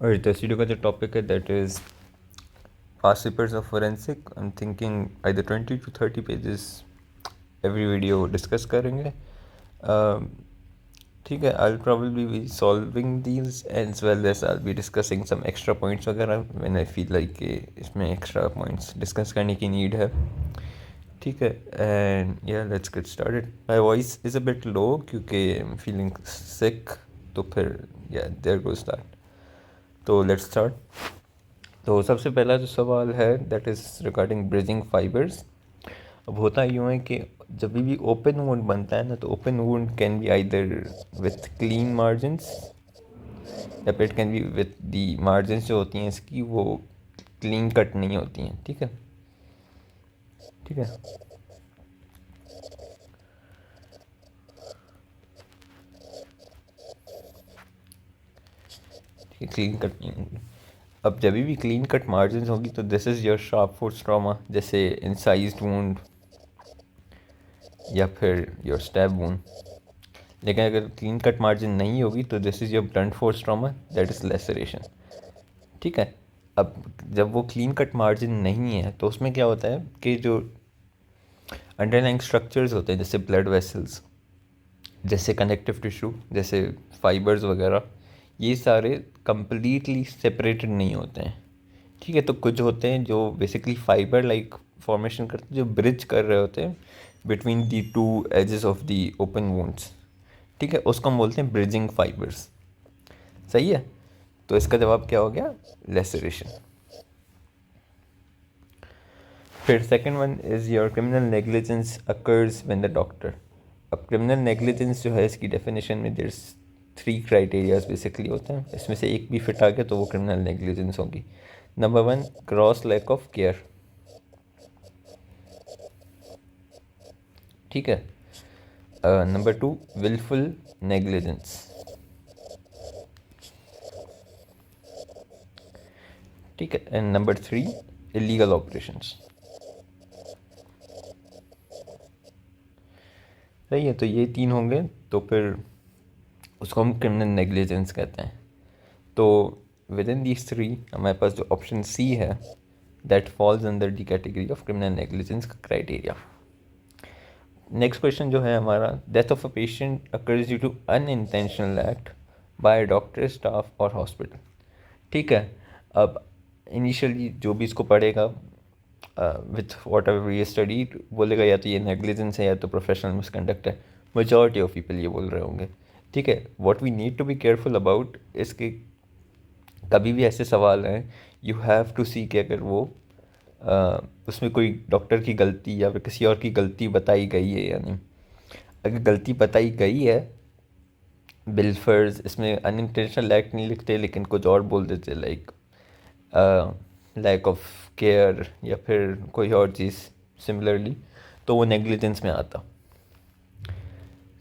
और तो वीडियो का जो टॉपिक है that is past papers of forensic. I am thinking either 20 to 30 pages every video discuss करेंगे। ठीक है, I will probably be solving these as well as I be discussing some extra points वगैरह when I feel like कि इसमें extra points discuss करने की need है। ठीक है, एंड या let's get started. My voice is a bit लो क्योंकि आई एम फीलिंग सिक, तो फिर या देयर गोज दैट। तो लेट्स स्टार्ट। तो सबसे पहला जो सवाल है that is regarding bridging fibres. अब होता यूँ है कि जब भी ओपन वुंड बनता है ना, तो open wound can be either with clean margins या फिर it can be with the margins जो होती हैं इसकी वो क्लीन कट नहीं होती हैं। ठीक है, ठीक है, ठीक है, क्लीन कट नहीं होंगी। अब जब भी क्लीन कट मार्जिन्स होगी तो this is your sharp force trauma, जैसे इंसाइज्ड वुंड या फिर योर स्टैब वुंड। लेकिन अगर क्लीन कट मार्जिन नहीं होगी तो this is your blunt force trauma, that is laceration. ठीक है, अब जब वो क्लीन कट मार्जिन नहीं है तो उसमें क्या होता है कि जो अंडरलाइंग स्ट्रक्चर्स होते हैं जैसे ब्लड वेसल्स, जैसे कनेक्टिव टिश्यू, जैसे फाइबर्स वगैरह, ये सारे कंप्लीटली सेपरेटेड नहीं होते हैं। ठीक है, तो कुछ होते हैं जो बेसिकली फाइबर लाइक फॉर्मेशन करते हैं, जो ब्रिज कर रहे होते हैं between the two edges of the open wounds. ठीक है, उसको हम बोलते हैं ब्रिजिंग फाइबर्स। सही है, तो इसका जवाब क्या हो गया? लेसरेशन। फिर second one is your criminal negligence occurs when the doctor. अब क्रिमिनल नेग्लिजेंस जो है इसकी डेफिनेशन में देयर 3 क्राइटेरियाज बेसिकली होते हैं, इसमें से एक भी फिट आ गया तो वो क्रिमिनल नेग्लिजेंस होगी। Number 1, gross lack of care. ठीक है, नंबर 2, विलफुल नेग्लिजेंस। ठीक है, एंड नंबर 3, इलीगल ऑपरेशंस। सही है, तो ये 3 होंगे तो फिर उसको हम क्रिमिनल नेग्लिजेंस कहते हैं। तो विद इन दीज 3 हमारे पास जो ऑप्शन सी है that falls under the category of criminal negligence का क्राइटेरिया। नेक्स्ट क्वेश्चन जो है हमारा, death of a patient occurs due to unintentional act by doctor, staff और हॉस्पिटल। ठीक है, अब इनिशियली जो भी इसको पढ़ेगा विथ वॉट एवर ये स्टडी बोलेगा या तो ये नेग्लिजेंस है या तो प्रोफेशनल मिसकंडक्ट है। मेजॉरिटी ऑफ पीपल ये बोल रहे होंगे। ठीक है, what we need to be careful about इसके कभी भी ऐसे सवाल हैं, यू हैव टू सी कि अगर वो उसमें कोई डॉक्टर की गलती या फिर किसी और की गलती बताई गई है या नहीं। अगर गलती बताई गई है, बिलफर्स इसमें अनइंटेंशनल एक्ट नहीं लिखते लेकिन कुछ और बोल देते लाइक लैक ऑफ केयर या फिर कोई और चीज़ सिमिलरली, तो वो नेग्लिजेंस में आता।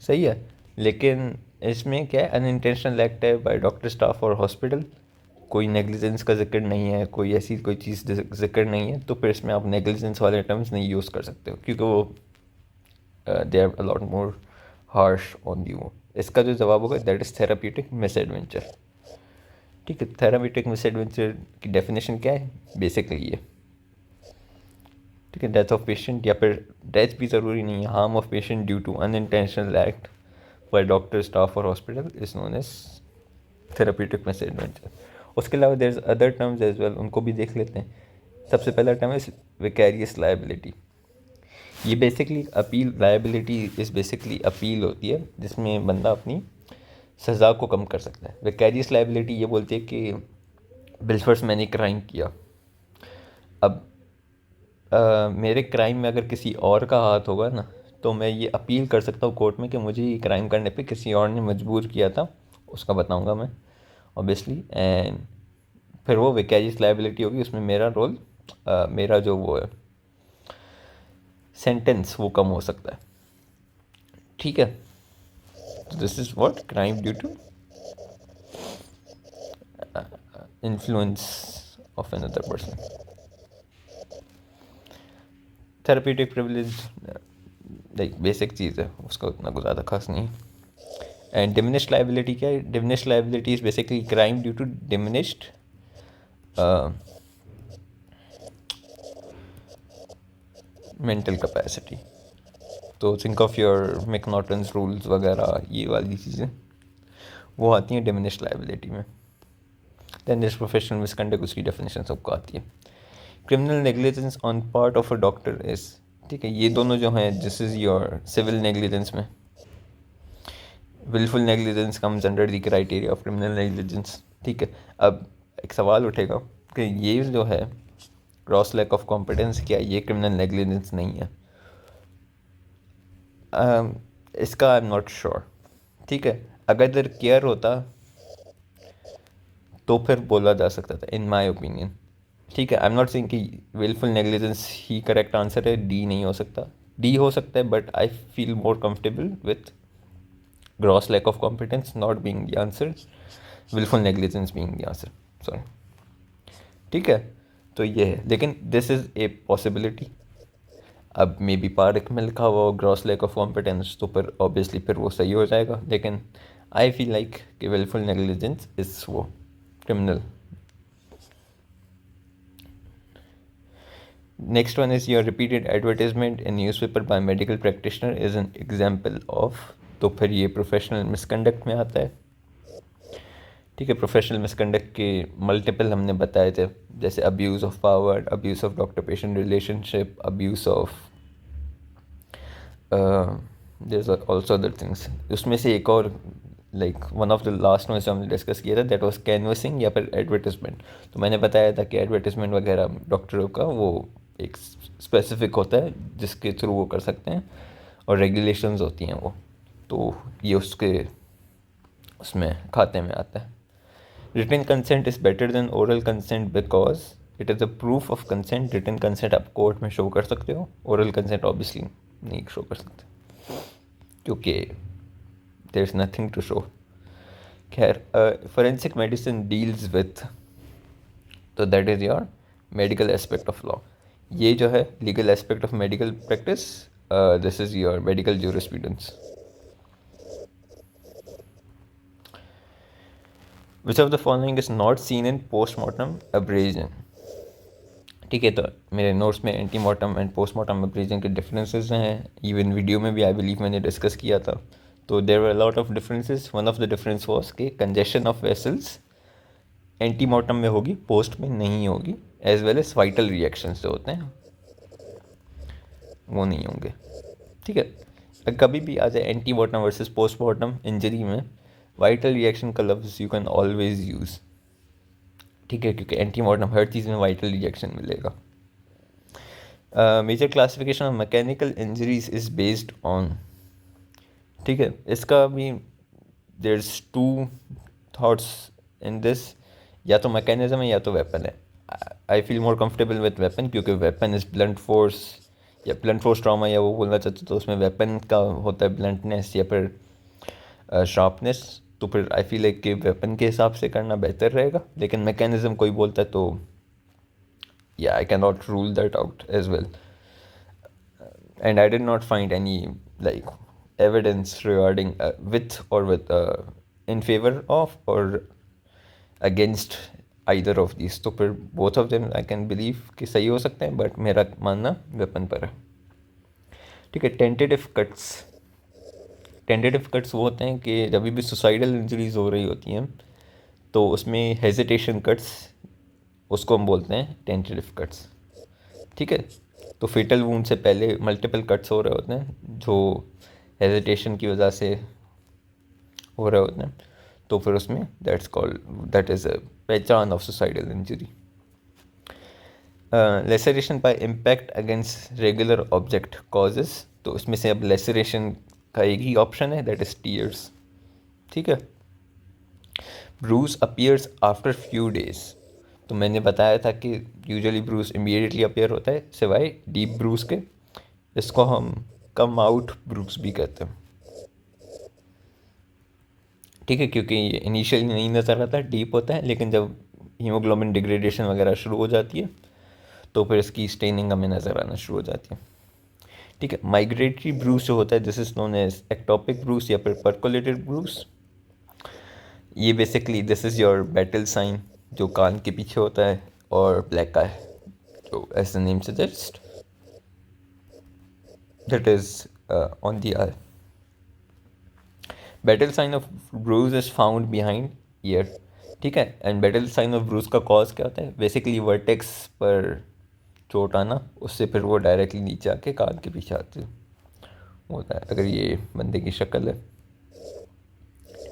सही है, लेकिन इसमें क्या है, अनइंटेंशनल एक्ट है बाय डॉक्टर, स्टाफ और हॉस्पिटल, कोई नेग्लिजेंस का जिक्र नहीं है, कोई ऐसी कोई चीज़ जिक्र नहीं है, तो फिर इसमें आप नेग्लिजेंस वाले टर्म्स नहीं यूज़ कर सकते हो क्योंकि वो they are a lot more harsh on you. इसका जो जवाब होगा that is therapeutic misadventure. ठीक है, थेराप्यूटिक मिस एडवेंचर की डेफिनेशन क्या है? बेसिकली ये, ठीक है, डेथ ऑफ पेशेंट या फिर डेथ भी ज़रूरी नहीं है, harm of patient due to unintentional act by doctor, staff और hospital is known as therapeutic misadventure. उसके अलावा there is other terms as well, उनको भी देख लेते हैं। सबसे पहला टर्म है विकैरियस लायबिलिटी। ये basically appeal, liability is basically appeal होती है जिसमें बंदा अपनी सज़ा को कम कर सकता है। विकैरियस लायबिलिटी ये बोलती है कि बिलफर्स मैंने क्राइम किया, अब मेरे क्राइम में अगर किसी और का हाथ होगा ना तो मैं ये अपील कर सकता हूँ कोर्ट में कि मुझे ये क्राइम करने पे किसी और ने मजबूर किया था, उसका बताऊँगा मैं ऑब्वियसली। एंड फिर वो विकैरियस लायबिलिटी होगी, उसमें मेरा रोल, मेरा जो वो है सेंटेंस वो कम हो सकता है। ठीक है, this is what crime due to influence of another person. Therapeutic privilege like basic चीज़ है, उसका उतना कुछ ज़्यादा खास नहीं। एंड डिमिनिश्ड लाइबिलिटी क्या है? Diminished liability is basically crime due to diminished mental capacity. तो think of your McNaghten's rules वगैरह, ये वाली चीज़ें वो आती हैं डिमिनिश्ड लाइबिलिटी में। देन दिस प्रोफेशनल मिसकंडक्ट, उसकी डेफिनेशन सबको आती है। Criminal negligence on part of a doctor is, ठीक है, ये दोनों जो हैं, this is your civil negligence में। Wilful negligence comes under the criteria of criminal negligence, ठीक है। अब एक सवाल उठेगा कि ये जो है ग्रॉस लैक ऑफ कॉम्पिटेंस, क्या ये क्रिमिनल नेग्लिजेंस नहीं है? इसका आई एम नॉट श्योर, ठीक है। अगर केयर होता तो फिर बोला जा सकता था, इन माई ओपिनियन, ठीक है। आई एम नॉट सेइंग कि विलफुल नेग्लिजेंस ही करेक्ट आंसर है, डी नहीं हो सकता। डी हो सकता है, but I feel more comfortable with gross lack of competence not being the answer, wilful negligence being the answer, sorry, ठीक है। तो ये है, लेकिन दिस इज़ ए पॉसिबिलिटी। अब मे बी पार्क में लिखा हुआ ग्रॉस लैक ऑफ कॉम्पिटेंस, तो फिर ऑब्वियसली फिर वो सही हो जाएगा, लेकिन आई फील लाइक कि विलफुल नेग्लिजेंस इज़ वो criminal. Next one is your repeated advertisement in newspaper by medical practitioner is an example of, तो फिर ये प्रोफेशनल मिसकंडक्ट में आता है, ठीक है। प्रोफेशनल मिसकंडक्ट के मल्टीपल हमने बताए थे, जैसे abuse of power, abuse of doctor patient relationship, abuse of their is also other things. उसमें से एक और like one of the last में जो हमने डिस्कस किया था, दैट वाज कैनवसिंग या फिर एडवर्टिजमेंट। तो मैंने बताया था कि एडवर्टिजमेंट वगैरह डॉक्टरों का वो एक स्पेसिफिक होता है जिसके थ्रू वो कर सकते हैं, और रेगुलेशंस होती हैं वो, तो ये उसके उसमें खाते में आता है। Written consent is better than oral consent because it is a proof of consent. Written consent आप कोर्ट में शो कर सकते हो, ओरल कंसेंट ऑब्वियसली नहीं शो कर सकते क्योंकि there is nothing to show. खैर, फोरेंसिक मेडिसिन डील्स विथ, तो that is your medical aspect of law. ये जो है legal aspect of medical practice, this is your medical jurisprudence. Which of the following is not seen in postmortem abrasion, ठीक है। तो मेरे notes में antemortem and postmortem abrasion के differences हैं, इवन वीडियो में भी आई बिलीव मैंने डिस्कस किया था। तो there were a lot of differences. One of the difference was कि कंजेशन ऑफ वेसल्स एंटीमार्टम में होगी, पोस्ट में नहीं होगी, as well as vital reactions जो होते हैं वो नहीं होंगे, ठीक है। कभी भी आ जाए एंटीमार्टम वर्सेस पोस्टमार्टम इंजरी में, वाइटल रिएक्शन का लफ्ज़ यू कैन ऑलवेज यूज़, ठीक है, क्योंकि एंटीमार्टम हर चीज़ में वाइटल रिएक्शन मिलेगा। Major classification of mechanical injuries is based on, ठीक है। इसका भी there is two thoughts in this, या तो मैकेनिज्म है या तो वेपन है। I feel more comfortable with weapon, क्योंकि वेपन इज़ ब्लंट फोर्स या ब्लंट फोर्स ट्रॉमा, या वो बोलना चाहते तो उसमें वेपन का होता है ब्लंटनेस या फिर शार्पनेस। तो फिर आई फील लाइक कि वेपन के हिसाब से करना बेहतर रहेगा, लेकिन मैकेनिज्म कोई बोलता है तो या I can not rule that out as well. And I did not find any like evidence regarding with और विथ इन फेवर ऑफ और अगेंस्ट आइदर ऑफ दिस। तो फिर both of them I can believe कि सही हो सकते हैं, but मेरा मानना वेपन पर है, ठीक है। टेंटेटिव कट्स वो होते हैं कि जब भी सुसाइडल इंजरीज हो रही होती हैं तो उसमें हेजिटेशन कट्स, उसको हम बोलते हैं टेंटेटिव कट्स, ठीक है। तो फेटल वूंड से पहले मल्टीपल कट्स हो रहे होते हैं जो हेजिटेशन की वजह से हो रहे होते हैं, तो फिर उसमें दैट इज़ अ पहचान of suicidal injury. Laceration by impact against regular object causes, तो उसमें से अब लेसरेशन का एक ही ऑप्शन है, दैट इज टीयर्स, ठीक है। Bruise appears after few days, तो मैंने बताया था कि यूजुअली ब्रूज इमीडिएटली अपीयर होता है सिवाय डीप ब्रूज के, इसको हम कम आउट ब्रूज भी कहते हैं, ठीक है, क्योंकि ये इनिशियली नहीं नज़र आता, डीप होता है, लेकिन जब हीमोग्लोबिन डिग्रेडेशन वगैरह शुरू हो जाती है तो फिर इसकी स्टेनिंग हमें नज़र आना शुरू हो जाती है, ठीक है। माइग्रेटरी ब्रूस जो होता है this is known as ectopic bruise या फिर परकोलेटेड ब्रूस। ये basically this is your battle sign जो कान के पीछे होता है, और ब्लैक आई जो as the name suggest that is on the eye. Battle sign of bruise is found behind ear. ठीक है। And battle sign of bruise का कॉज क्या होता है? बेसिकली वर्टेक्स पर चोट आना, उससे फिर वो डायरेक्टली नीचे आके कान के पीछे आते होता है। अगर ये बंदे की शक्ल है,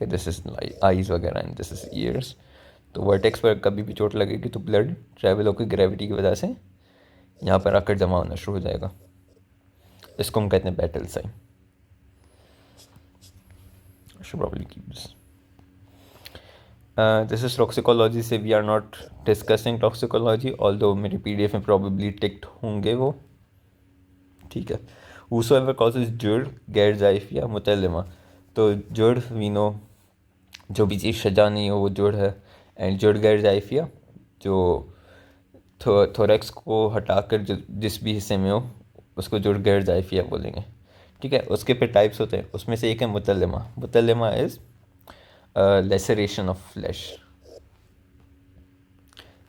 दिस इज आईज वगैरह एंड दिस इज ईयर्स, तो वर्टेक्स पर कभी भी चोट लगेगी तो ब्लड ट्रैवल होकर ग्रेविटी की वजह से यहाँ पर आकर जमा होना शुरू हो जाएगा। इसको हम कहते हैं battle sign. should probably keep this. This is toxicology से we are not discussing toxicology, although मेरे PDF में probably ticked होंगे वो। ठीक है। Whosoever causes जुड़ गैर ज़ाइफ या मुतल्लिमा, तो जुड़ we know जो भी चीज़ सजा नहीं हो वो जुड़ है, एंड जुड़ गैर ज़ाइफिया जो थोरैक्स को हटाकर जो जिस भी हिस्से में हो उसको जुड़ गैर ज़ाइफिया बोलेंगे। ठीक है। उसके फिर टाइप्स होते हैं, उसमें से एक है मुतल्लिमा। मुतल्लिमा इज़ लेसरेशन ऑफ फ्लैश।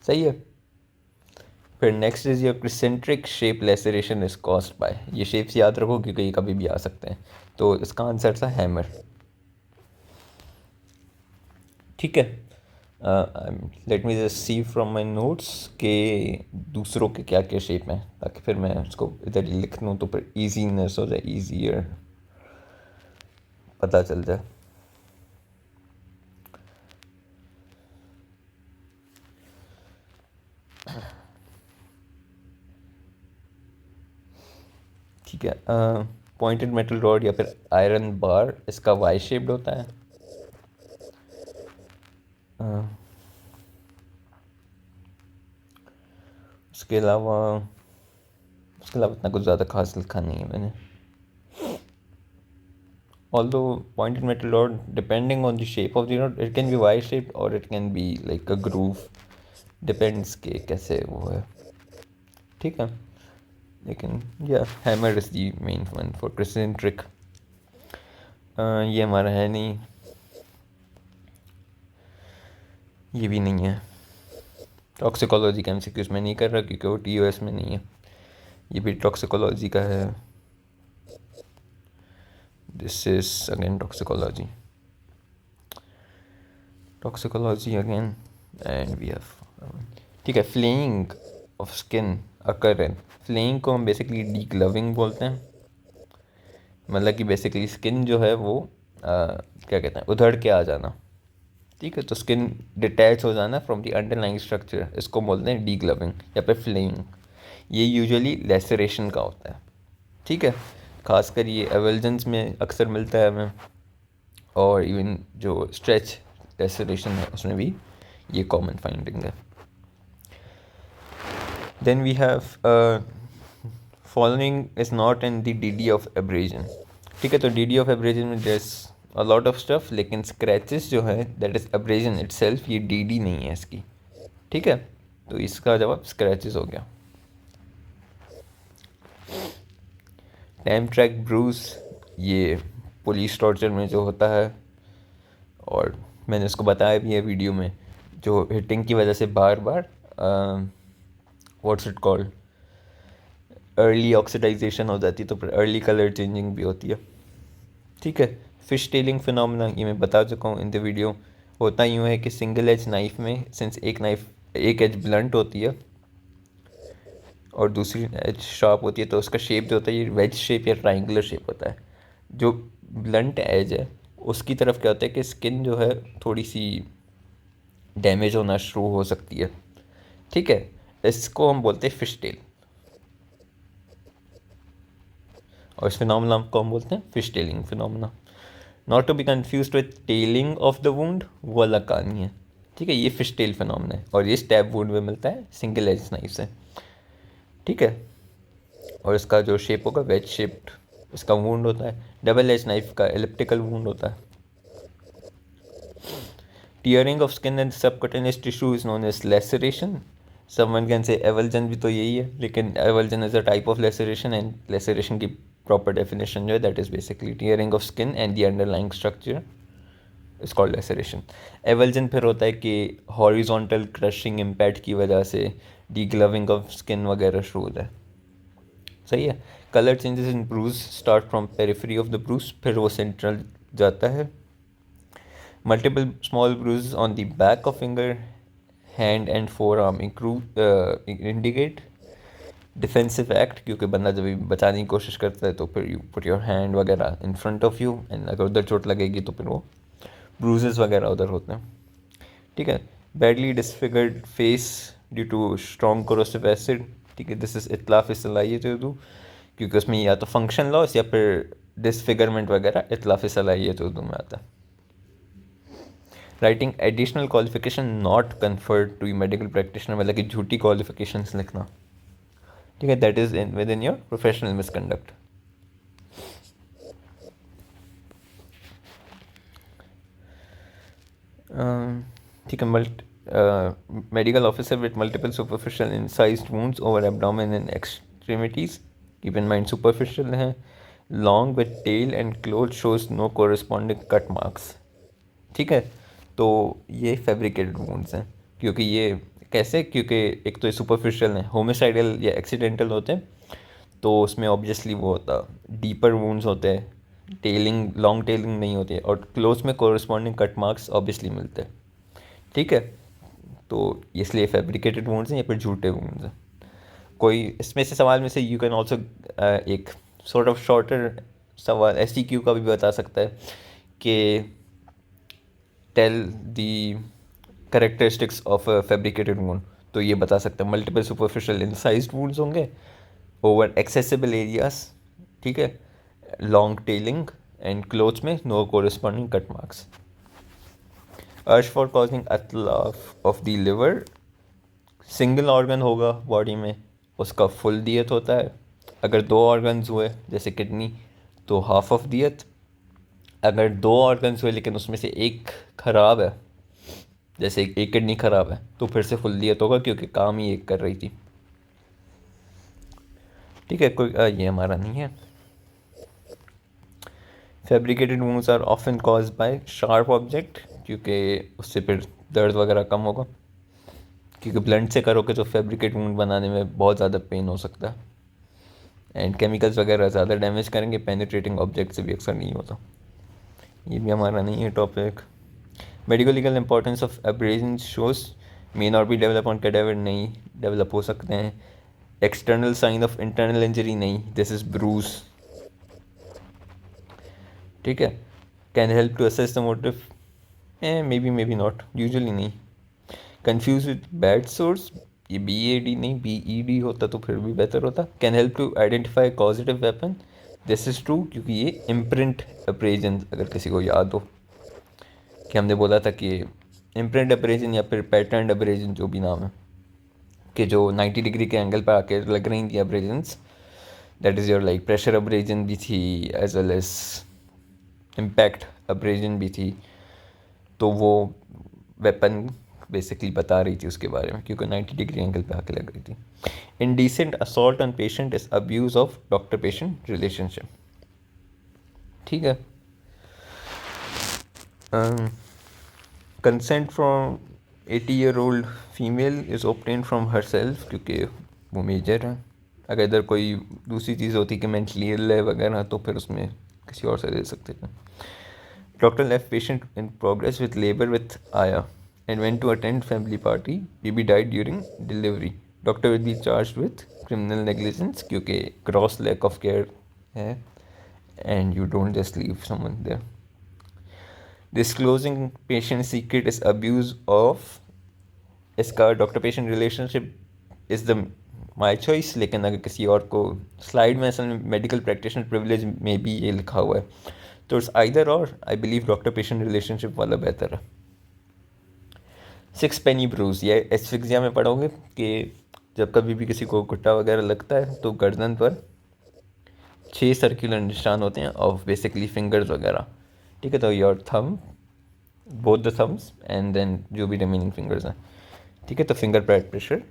सही है। फिर next is your crescentic shape laceration is caused by. ये शेप्स याद रखो क्योंकि ये कभी भी आ सकते हैं। तो इसका आंसर था हैमर। ठीक है। Let me just see from my notes के दूसरों के क्या क्या शेप हैं, ताकि फिर मैं उसको इधर ही लिख लूँ तो फिर ईजीनेस हो जाए, ईजियर पता चल जाए। ठीक है। पॉइंटेड मेटल रॉड या फिर आयरन बार, इसका वाई शेप्ड होता है। उसके अलावा इतना कुछ ज़्यादा खास लिखा नहीं है मैंने। Although pointed metal rod, depending on the shape of the rod, it can be Y-shaped or it can be like a groove. Depends के कैसे वो है। ठीक है। लेकिन hammer is the main one for concentric। ये हमारा है नहीं, ये भी नहीं है। टॉक्सिकोलॉजी का MCQs में नहीं कर रहा क्योंकि वो TOS में नहीं है। ये भी टॉक्सिकोलॉजी का है। This is again toxicology again, and we have. ठीक है। Flaying of skin occur in, flaying को हम बेसिकली डीग्लविंग बोलते हैं। मतलब कि बेसिकली स्किन जो है वो क्या कहते हैं, उधड़ के आ जाना। ठीक है। तो स्किन डिटैच हो जाना फ्रॉम द अंडरलाइंग स्ट्रक्चर, इसको बोलते हैं डीग्लविंग या फिर फ्लेइंग। ये यूजुअली लेसरेशन का होता है। ठीक है। खासकर ये एवल्जेंस में अक्सर मिलता है हमें, और इवन जो स्ट्रेच लेसरेशन है उसमें भी ये कॉमन फाइंडिंग है। Then we have following is not in the DD of abrasion. ठीक है। तो DD ऑफ एब्रेजन में there is a lot of stuff, लेकिन स्क्रैचेस जो है दैट इज एब्रेजन इटसेल्फ, ये DD नहीं है इसकी। ठीक है। तो इसका जवाब स्क्रैचेस हो गया। टाइम ट्रैक ब्रूस, ये पुलिस टॉर्चर में जो होता है, और मैंने उसको बताया भी है वीडियो में, जो हिटिंग की वजह से बार बार what's it called early oxidization हो जाती है, तो फिर अर्ली कलर चेंजिंग भी होती है। ठीक है। फिश टेलिंग फिनोमेना, ये मैं बता चुका हूँ इन द वीडियो। होता यूँ है कि सिंगल एज नाइफ में, सिंस एक एज ब्लंट होती है और दूसरी एज शार्प होती है, तो उसका शेप जो होता है ये वेज शेप या ट्राइंगुलर शेप होता है। जो ब्लंट एज है उसकी तरफ क्या होता है कि स्किन जो है थोड़ी सी डैमेज होना शुरू हो सकती है। ठीक है। इसको हम बोलते हैं फिश टेल, और इस फिनोमेना को हम बोलते हैं fish tailing phenomena. Not to be confuse with tailing of the wound, वो अलग कहानी है। ठीक है। ये फिश टेल फिनोमेना है और ये स्टैब वुंड में मिलता है सिंगल एज नाइफ से। ठीक है। और इसका जो शेप होगा वेज शेप्ड इसका वुंड होता है। डबल एज नाइफ का एलिप्टिकल वुंड होता है। Tearing of skin and subcutaneous tissue is known as laceration, someone can say avulsion भी तो यही है, लेकिन avulsion is a type of laceration, and laceration की प्रॉपर डेफिनेशन जो है that is basically tearing of skin and the underlying structure is called laceration. Avulsion फिर होता है कि हॉरिजॉन्टल क्रशिंग इम्पैक्ट की वजह से डीग्लविंग ऑफ स्किन वगैरह शुरू होता है। सही है। Colour changes in bruise start from periphery of the bruise, फिर वो सेंट्रल जाता है। Multiple small bruise on the back of finger, hand and forearm indicate defensive act, क्योंकि बंदा जब भी बचाने की कोशिश करता है तो फिर यू पुट योर हैंड वगैरह in front of you, and अगर उधर चोट लगेगी तो फिर वो ब्रूजेस वगैरह उधर होते हैं। ठीक है। Badly disfigured face due to strong corrosive acid. ठीक है, दिस इज इतलाफ सलाहियत उर्दू, क्योंकि उसमें या तो फंक्शन लॉस या फिर डिसफिगरमेंट वगैरह इतलाफ सलाहियत उर्दू में आता है। Writing additional qualification not conferred to medical practitioner, मतलब कि झूठी क्वालिफिकेशंस लिखना। ठीक है, that is in with in your professional misconduct. ठीक है। Medical officer with multiple superficial incised wounds over abdomen and extremities, keep in mind superficial है। Long with tail and cloth shows no corresponding cut marks. ठीक है, तो ये fabricated wounds हैं, क्योंकि ये कैसे, क्योंकि एक तो ये सुपरफिशियल हैं, होमिसाइडल या एक्सीडेंटल होते हैं, तो उसमें ऑब्वियसली वो होता डीपर वुंड्स होते हैं, टेलिंग लॉन्ग टेलिंग नहीं होती है, और क्लोज में कोरिस्पॉन्डिंग कट मार्क्स ऑब्वियसली मिलते हैं। ठीक है, तो इसलिए फैब्रिकेटेड वुंड्स हैं या फिर झूठे वुंड्स हैं। कोई इसमें से सवाल में से यू कैन ऑल्सो एक सॉर्ट ऑफ शॉर्टर सवाल SCQ का भी बता सकता है कि tell the characteristics of fabricated wound, तो ये बता सकते हैं मल्टीपल सुपरफिशियल इंसाइज्ड वुंड्स होंगे ओवर एक्सेसिबल एरियाज। ठीक है, लॉन्ग टेलिंग एंड क्लोथ्स में नो कोरिस्पॉन्डिंग कट मार्क्स। अर्ज फॉर कॉजिंग अतलाफ of the liver, single organ होगा बॉडी में उसका फुल दियत होता है। अगर दो ऑर्गन्स हुए जैसे किडनी तो हाफ ऑफ दियत। अगर दो ऑर्गन्स हुए लेकिन उसमें से एक ख़राब है, जैसे एक किडनी ख़राब है, तो फिर से फुल दियत होगा, क्योंकि काम ही एक कर रही थी। ठीक है, कोई ये हमारा नहीं है। Fabricated wounds are often cause by sharp object, क्योंकि उससे फिर दर्द वगैरह कम होगा, क्योंकि ब्लंट से करोगे तो फैब्रिकेट वुंड बनाने में बहुत ज़्यादा पेन हो सकता है, एंड केमिकल्स वगैरह ज़्यादा डैमेज करेंगे, पेनिट्रेटिंग ऑब्जेक्ट से भी अक्सर नहीं होता। ये भी हमारा नहीं है topic. Medical legal importance of abrasion shows may not be develop on cadaver, नहीं डेवलप हो सकते हैं। External sign of internal injury, नहीं, दिस इज ब्रूज। ठीक है। Can help to assess the motive, may be not, usually नहीं। Confuse with bed sores, ये BAD नहीं BED होता तो फिर भी बेहतर होता। Can help to identify causative weapon, this is true, क्योंकि ये इम्प्रिंट अप्रेजन, अगर किसी को याद हो कि हमने बोला था कि इम्प्रिंट अप्रेजन या फिर पैटर्न अब्रेजन, जो भी नाम है, कि जो 90 डिग्री के एंगल पर आके लग रही थी abrasions, that is your like pressure abrasion भी थी as well as impact abrasion भी थी, तो वो वेपन बेसिकली बता रही थी उसके बारे में, क्योंकि 90 डिग्री एंगल पे आके लग रही थी। Indecent assault on patient is abuse of doctor patient relationship. ठीक है। Consent from 80-year-old female is obtain from her self, क्योंकि वो मेजर है। अगर इधर कोई दूसरी चीज़ होती कि मेंटली इल है वगैरह, तो फिर उसमें किसी और से दे सकते थे। Doctor left patient in progress with labor with Aya and went to attend family party. Baby died during delivery. Doctor will be charged with criminal negligence, क्योंकि gross lack of care है, and you don't just leave someone there. Disclosing patient secret is abuse of, इसका doctor patient relationship is the my choice, लेकिन अगर किसी और को slide में असल में मेडिकल प्रैक्टिशनर प्रिविलेज में भी ये लिखा हुआ है, तो इट्स आइदर और, I believe doctor patient relationship वाला बेहतर है। 6 पेनी ब्रूज, ये एस्फिक्सिया में पढ़ोगे कि जब कभी भी किसी को घुट्टा वगैरह लगता है तो गर्दन पर 6 सर्कुलर निशान होते हैं ऑफ बेसिकली फिंगर्स वगैरह। ठीक है, तो your thumb, both the thumbs and then जो भी रिमेनिंग फिंगर्स हैं। ठीक है, तो finger blood pressure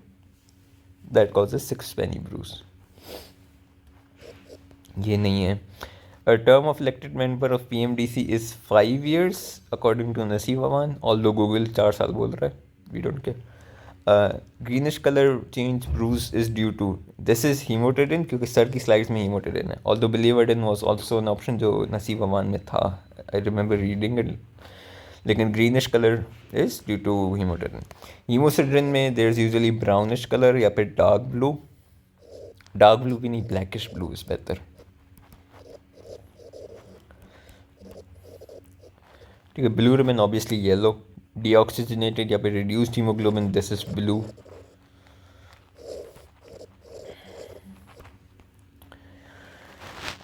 that causes 6 penny bruise. ये नहीं है. A term of elected member of PMDC is 5 years according to Nasib Aman, although Google 4 साल बोल रहा है. We don't care. Greenish color change bruise is due to, this is hematidine क्योंकि sir की slides में hematidine है. Although biliverdin was also an option जो नसीब अमान में था. I remember reading it. लेकिन greenish color is due to hematidine. Hemosiderin में there is usually brownish color या फिर dark blue. Dark blue भी नहीं, blackish blue is better. ठीक है. Blue ribbon obviously yellow. Deoxygenated या फिर reduced haemoglobin, this is blue.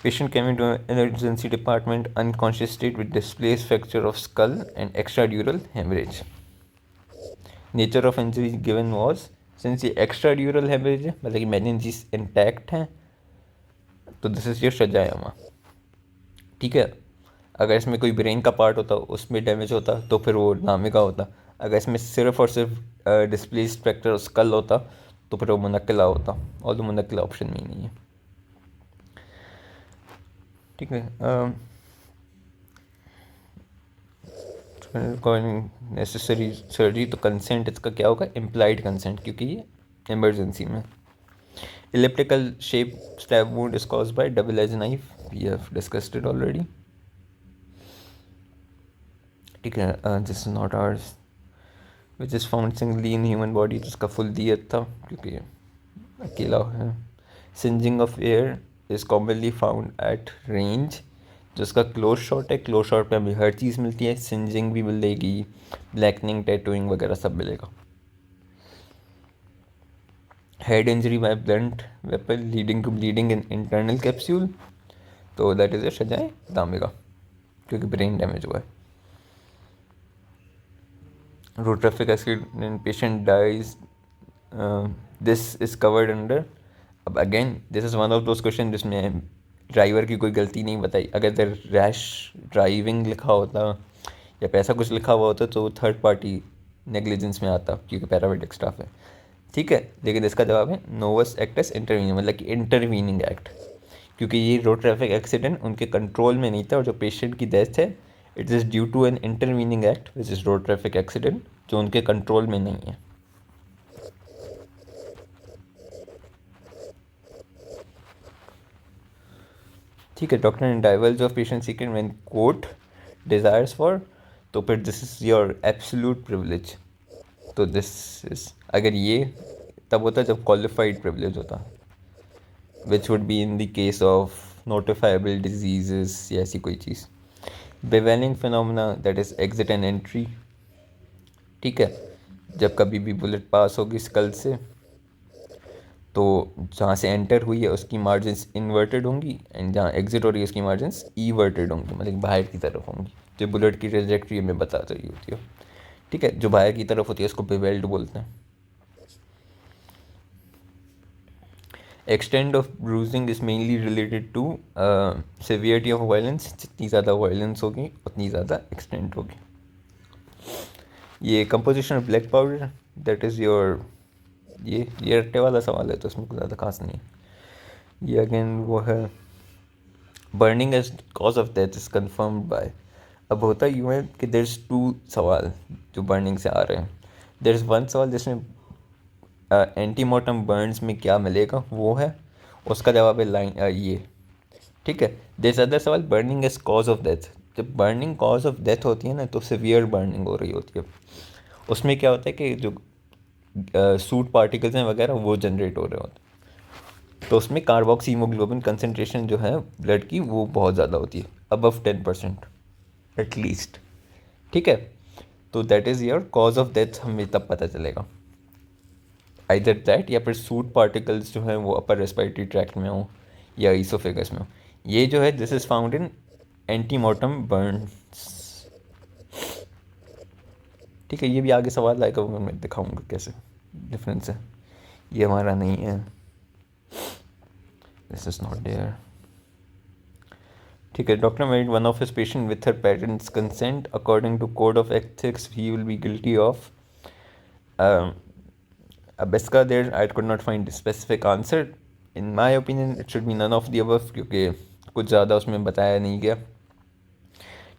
Patient came into an emergency department unconscious state with displaced fracture of skull and extradural hemorrhage. Nature of injury given was, since ये extradural hemorrhage है मतलब कि meninges intact हैं, तो this is your शजायमा. ठीक है. अगर इसमें कोई ब्रेन का पार्ट होता उसमें डैमेज होता तो फिर वो नामिका होता. अगर इसमें सिर्फ और सिर्फ डिस्प्लेस्ड फ्रैक्चर स्कल होता तो फिर वो मुनक्किला होता. और तो मुनक्किला ऑप्शन में ही नहीं है. ठीक है. नेसेसरी सर्जरी तो कंसेंट इसका क्या होगा, इम्प्लाइड कंसेंट, क्योंकि ये इमरजेंसी में. Elliptical shape stab wound is caused by double edge knife, we have discussed it already. ठीक है. This is not ours which is found singly in human body, जिसका फुल दियत था क्योंकि अकेला है. Singeing of hair is commonly found at range, जिसका close shot है. क्लोज शॉट में अभी हर चीज़ मिलती है. सिंजिंग भी मिलेगी, ब्लैकनिंग, टैटूइंग वगैरह सब मिलेगा. Head injury by blunt weapon leading to bleeding in internal capsule, तो दैट इज़ ए शजाए दामिगा क्योंकि ब्रेन डैमेज हुआ है. road traffic accident patient dies, this is covered under. अब again this is one of those question जिसमें driver की कोई गलती नहीं बताई. अगर इधर रैश ड्राइविंग लिखा होता या पैसा कुछ लिखा हुआ होता तो थर्ड पार्टी नेग्लिजेंस में आता क्योंकि पैरामेडिक स्टाफ है. ठीक है. लेकिन इसका जवाब है नोवस एक्ट एस इंटरवीनिंग, मतलब कि इंटरवीनिंग एक्ट, क्योंकि ये रोड ट्रैफिक एक्सीडेंट उनके कंट्रोल में नहीं था और जो पेशेंट की डेथ है it is due to an intervening act which is road traffic accident, जो उनके कंट्रोल में नहीं है. ठीक है. Doctor and divers of patient secret when court desires for, तो फिर this is your absolute privilege. तो दिस इज, अगर ये तब होता जब क्वालिफाइड प्रिविलेज होता, which would be in the case of notifiable diseases या ऐसी कोई चीज़. Bevelling phenomena that is exit and entry. ठीक है. जब कभी भी बुलेट पास होगी स्कल से तो जहाँ से एंटर हुई है उसकी मार्जिन्स इन्वर्टेड होंगी एंड जहाँ एग्जिट हो रही है उसकी मार्जिन्स ईवर्टेड होंगी, मतलब बाहर की तरफ होंगी, जो बुलेट की ट्रेजेक्ट्री में बता रही होती है. ठीक है. जो बाहर की तरफ होती है उसको बेवेल्ड बोलते हैं. Extent of bruising is mainly related to severity of violence. जितनी ज़्यादा वायलेंस होगी उतनी ज़्यादा एक्सटेंड होगी. ये composition of black powder that is your, ये रट्टे वाला सवाल है तो इसमें कुछ ज़्यादा खास नहीं है. ये अगेन वो है. Burning as cause of death is confirmed by. अब होता यूँ है कि देर इज़ 2 सवाल जो बर्निंग से आ रहे हैं. देर इज़ 1 सवाल जिसमें एंटीमोर्टम बर्न्स में क्या मिलेगा वो है, उसका जवाब है लाइन ये. ठीक है. देर इज़ अदर सवाल burning as cause of death. जब बर्निंग कॉज ऑफ डेथ होती है ना तो सिवियर बर्निंग हो रही होती है. उसमें क्या होता है कि जो सूट पार्टिकल्स हैं वगैरह वो जनरेट हो रहे होते हैं, तो उसमें कार्बोक्सी हीमोग्लोबिन कंसनट्रेशन जो है ब्लड की वो बहुत ज़्यादा होती है, अबव 10% एटलीस्ट. ठीक है. तो that is your cause of death. हमें तब पता चलेगा आइदर दैट या फिर सूट पार्टिकल्स जो हैं वो अपर रेस्पिरेटरी ट्रैक्ट में हो या ईसोफेगस में हो. ये जो है this is found in antemortem Burns. ठीक है. ये भी आगे सवाल आएगा, वो मैं दिखाऊंगा कैसे डिफरेंस है. ये हमारा नहीं है, दिस इज़ नॉट देयर. ठीक है. Doctor made one of his patient with her parents consent according to code of ethics he will be guilty of अब इसका there I could not find specific answer. In my opinion it should be none of the above, क्योंकि कुछ ज़्यादा उसमें बताया नहीं गया.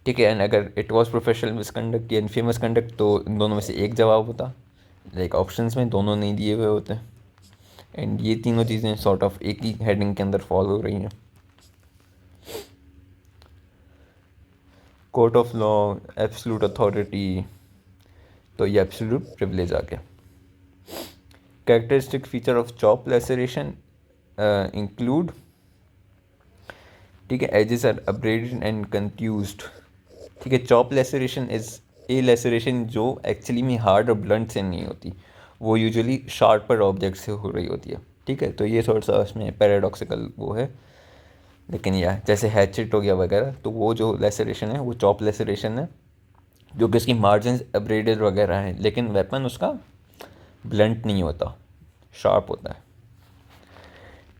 ठीक है, एंड अगर इट वॉज प्रोफेशनल मिसकंडक्ट या इनफेमस कंडक्ट तो इन दोनों में से एक जवाब होता. लाइक ऑप्शंस में दोनों नहीं दिए हुए होते. एंड ये तीनों चीज़ें सॉर्ट ऑफ एक ही हेडिंग के अंदर फॉल हो रही हैं. Court of law, absolute authority, तो ये एब्सोल्यूट प्रिविलेज आ गया. Characteristic feature of chop laceration include, ठीक है, एजेस आर अब्रेडेड एंड कंफ्यूज्ड. ठीक है, chop laceration is a laceration जो एक्चुअली में हार्ड और ब्लंट से नहीं होती, वो यूजुअली शार्पर ऑब्जेक्ट से हो रही होती है. ठीक है, तो ये थोड़ा सा उसमें पैराडॉक्सिकल वो है. लेकिन यह जैसे हैचेट हो गया वगैरह, तो वो जो लेसरेशन है वो चॉप लेसरेशन है, जो कि उसकी मार्जिन अब्रेडेड वगैरह है, लेकिन वेपन उसका ब्लंट नहीं होता, शार्प होता है.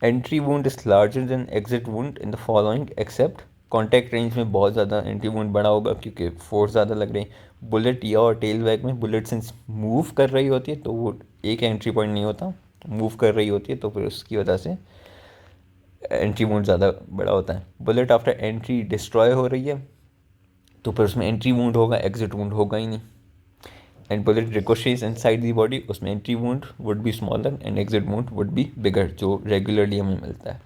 Entry wound is larger than exit wound in the following except. Contact range में बहुत ज़्यादा एंट्री वुंड बड़ा होगा क्योंकि फोर्स ज़्यादा लग रही है. बुलेट या और टेल बैग में बुलेट सिंस मूव कर रही होती है तो वो एक एंट्री पॉइंट नहीं होता, मूव कर रही होती है, तो फिर उसकी वजह से एंट्री वुंड ज़्यादा बड़ा होता है. बुलेट आफ्टर एंट्री डिस्ट्रॉय हो रही है तो फिर उसमें एंट्री वुंड होगा, एग्जिट वुंड होगा ही नहीं. And bullet ricochets inside the body, उसमें entry wound would be smaller and exit wound would be bigger, जो रेगुलरली हमें मिलता है.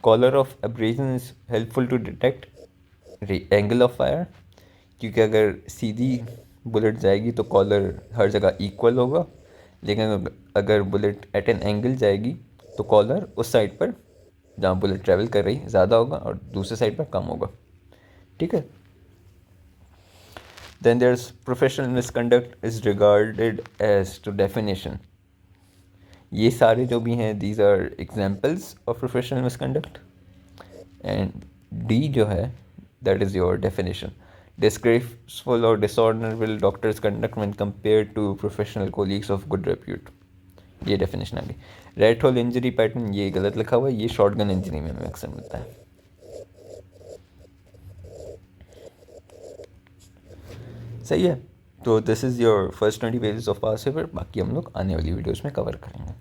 Collar of abrasion is helpful to detect angle of fire, क्योंकि अगर सीधी बुलेट जाएगी तो कॉलर हर जगह इक्वल होगा, लेकिन अगर बुलेट एट एन एंगल जाएगी तो कॉलर उस साइड पर जहाँ बुलेट ट्रैवल कर रही ज़्यादा होगा और दूसरे साइड पर कम होगा. ठीक है. Then there's professional misconduct is regarded as to definition. ये सारे जो भी हैं these are examples of professional misconduct. And D जो है that is your definition. Disgraceful or dishonorable doctor's conduct when compared to professional colleagues of good repute. ये definition आ गई. Rat hole injury pattern ये गलत लिखा हुआ है, ये shotgun injury में अक्सर मिलता है. सही है. तो this is your first 20 pages of past paper. बाकी हम लोग आने वाली वीडियोस में कवर करेंगे.